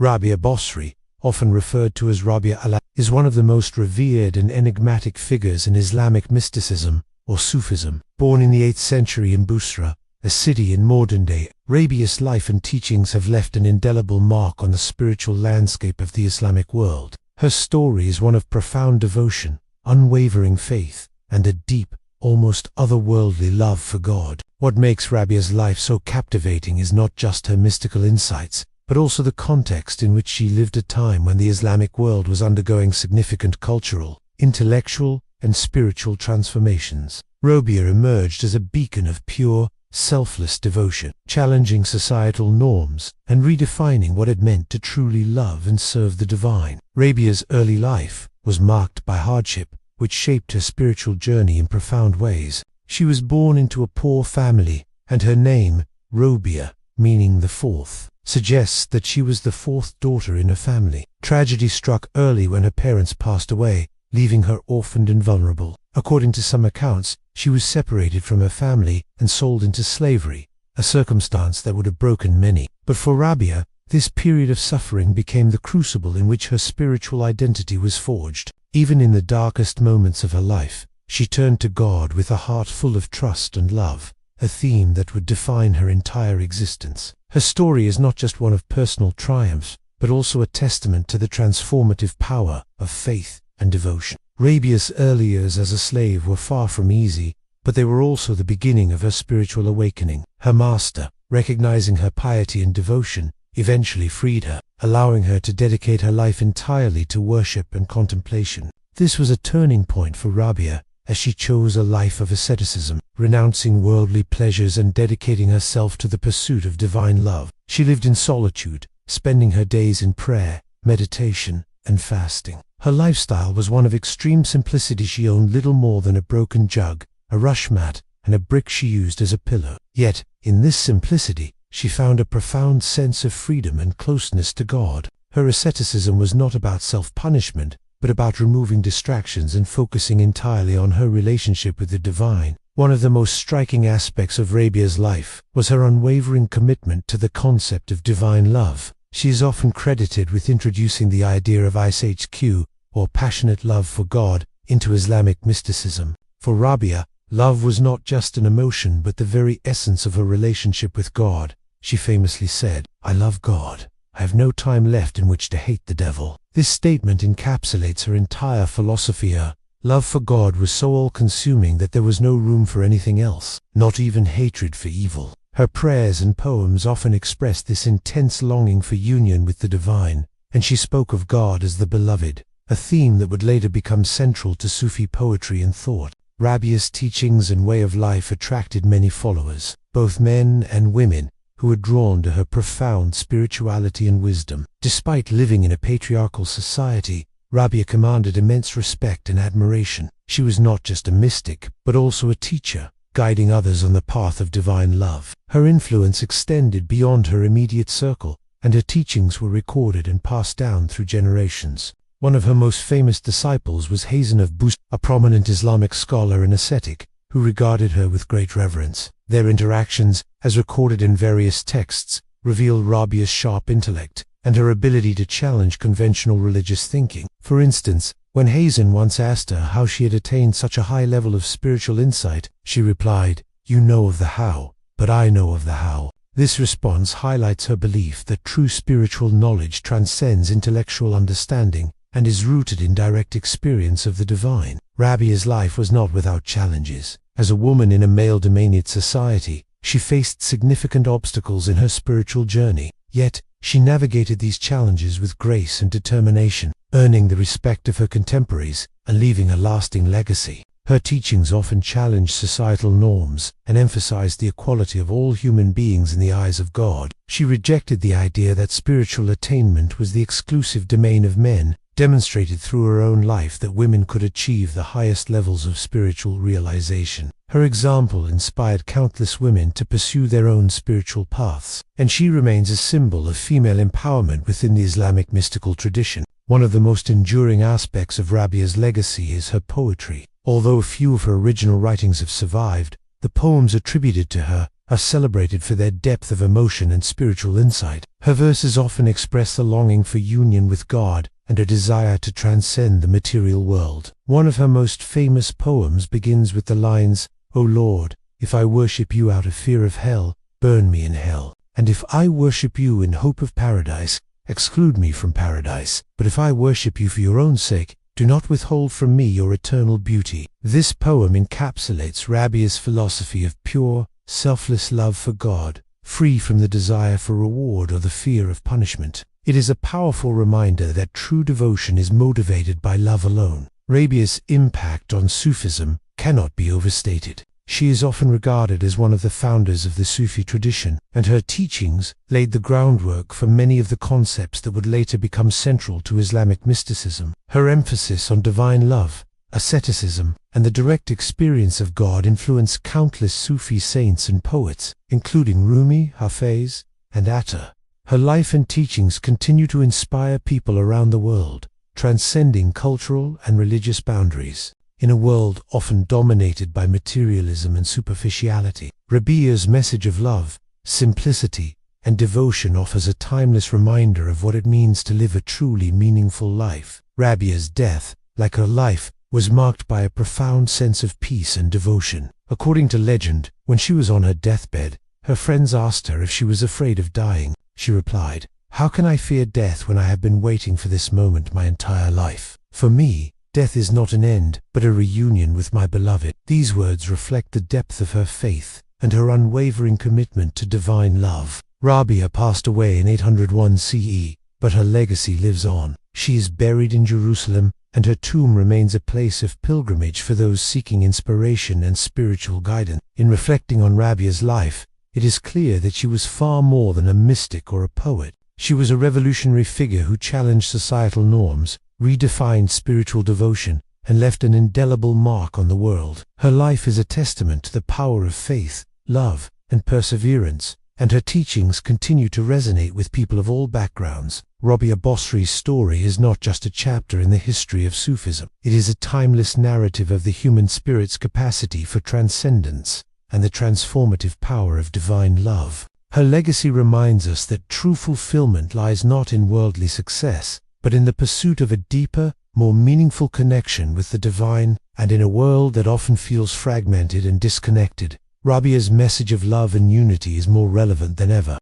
Rabia Basri, often referred to as Rabia al-Adawiyya, is one of the most revered and enigmatic figures in Islamic mysticism, or Sufism. Born in the 8th century in Busra, a city in modern-day, Rabia's life and teachings have left an indelible mark on the spiritual landscape of the Islamic world. Her story is one of profound devotion, unwavering faith, and a deep, almost otherworldly love for God. What makes Rabia's life so captivating is not just her mystical insights, but also the context in which she lived, a time when the Islamic world was undergoing significant cultural, intellectual, and spiritual transformations. Rabia emerged as a beacon of pure, selfless devotion, challenging societal norms and redefining what it meant to truly love and serve the divine. Rabia's early life was marked by hardship, which shaped her spiritual journey in profound ways. She was born into a poor family, and her name, Rabia, meaning the fourth, suggests that she was the fourth daughter in her family. Tragedy struck early when her parents passed away, leaving her orphaned and vulnerable. According to some accounts, she was separated from her family and sold into slavery, a circumstance that would have broken many. But for Rabia, this period of suffering became the crucible in which her spiritual identity was forged. Even in the darkest moments of her life, she turned to God with a heart full of trust and love, a theme that would define her entire existence. Her story is not just one of personal triumph, but also a testament to the transformative power of faith and devotion. Rabia's early years as a slave were far from easy, but they were also the beginning of her spiritual awakening. Her master, recognizing her piety and devotion, eventually freed her, allowing her to dedicate her life entirely to worship and contemplation. This was a turning point for Rabia, as she chose a life of asceticism, renouncing worldly pleasures and dedicating herself to the pursuit of divine love. She lived in solitude, spending her days in prayer, meditation, and fasting. Her lifestyle was one of extreme simplicity. She owned little more than a broken jug, a rush mat, and a brick she used as a pillow. Yet, in this simplicity, she found a profound sense of freedom and closeness to God. Her asceticism was not about self-punishment, but about removing distractions and focusing entirely on her relationship with the divine. One of the most striking aspects of Rabia's life was her unwavering commitment to the concept of divine love. She is often credited with introducing the idea of ishq, or passionate love for God, into Islamic mysticism. For Rabia, love was not just an emotion but the very essence of her relationship with God. She famously said, "I love God. I have no time left in which to hate the devil." This statement encapsulates her entire philosophy. Her love for God was so all-consuming that there was no room for anything else, not even hatred for evil. Her prayers and poems often expressed this intense longing for union with the divine, and she spoke of God as the beloved, a theme that would later become central to Sufi poetry and thought. Rabia's teachings and way of life attracted many followers, both men and women, who were drawn to her profound spirituality and wisdom. Despite living in a patriarchal society, Rabia commanded immense respect and admiration. She was not just a mystic, but also a teacher, guiding others on the path of divine love. Her influence extended beyond her immediate circle, and her teachings were recorded and passed down through generations. One of her most famous disciples was Hazen of Busra, a prominent Islamic scholar and ascetic, who regarded her with great reverence. Their interactions, as recorded in various texts, reveal Rabia's sharp intellect and her ability to challenge conventional religious thinking. For instance, when Hazen once asked her how she had attained such a high level of spiritual insight, she replied, "You know of the how, but I know of the how." This response highlights her belief that true spiritual knowledge transcends intellectual understanding and is rooted in direct experience of the divine. Rabia's life was not without challenges. As a woman in a male-dominated society, she faced significant obstacles in her spiritual journey. Yet, she navigated these challenges with grace and determination, earning the respect of her contemporaries and leaving a lasting legacy. Her teachings often challenged societal norms and emphasized the equality of all human beings in the eyes of God. She rejected the idea that spiritual attainment was the exclusive domain of men, demonstrated through her own life that women could achieve the highest levels of spiritual realization. Her example inspired countless women to pursue their own spiritual paths, and she remains a symbol of female empowerment within the Islamic mystical tradition. One of the most enduring aspects of Rabia's legacy is her poetry. Although few of her original writings have survived, the poems attributed to her are celebrated for their depth of emotion and spiritual insight. Her verses often express a longing for union with God and a desire to transcend the material world. One of her most famous poems begins with the lines, "O Lord, if I worship you out of fear of hell, burn me in hell. And if I worship you in hope of paradise, exclude me from paradise. But if I worship you for your own sake, do not withhold from me your eternal beauty." This poem encapsulates Rabia's philosophy of pure, selfless love for God, free from the desire for reward or the fear of punishment. It is a powerful reminder that true devotion is motivated by love alone. Rabia's impact on Sufism cannot be overstated. She is often regarded as one of the founders of the Sufi tradition, and her teachings laid the groundwork for many of the concepts that would later become central to Islamic mysticism. Her emphasis on divine love, asceticism, and the direct experience of God influenced countless Sufi saints and poets, including Rumi, Hafez, and Atta. Her life and teachings continue to inspire people around the world, transcending cultural and religious boundaries. In a world often dominated by materialism and superficiality, Rabia's message of love, simplicity, and devotion offers a timeless reminder of what it means to live a truly meaningful life. Rabia's death, like her life, was marked by a profound sense of peace and devotion. According to legend, when she was on her deathbed, her friends asked her if she was afraid of dying. She replied, "How can I fear death when I have been waiting for this moment my entire life? For me, death is not an end, but a reunion with my beloved." These words reflect the depth of her faith and her unwavering commitment to divine love. Rabia passed away in 801 CE, but her legacy lives on. She is buried in Jerusalem, and her tomb remains a place of pilgrimage for those seeking inspiration and spiritual guidance. In reflecting on Rabia's life, it is clear that she was far more than a mystic or a poet. She was a revolutionary figure who challenged societal norms, redefined spiritual devotion, and left an indelible mark on the world. Her life is a testament to the power of faith, love, and perseverance, and her teachings continue to resonate with people of all backgrounds. Rabia Basri's story is not just a chapter in the history of Sufism. It is a timeless narrative of the human spirit's capacity for transcendence and the transformative power of divine love. Her legacy reminds us that true fulfillment lies not in worldly success, but in the pursuit of a deeper, more meaningful connection with the divine. And in a world that often feels fragmented and disconnected, Rabia's message of love and unity is more relevant than ever.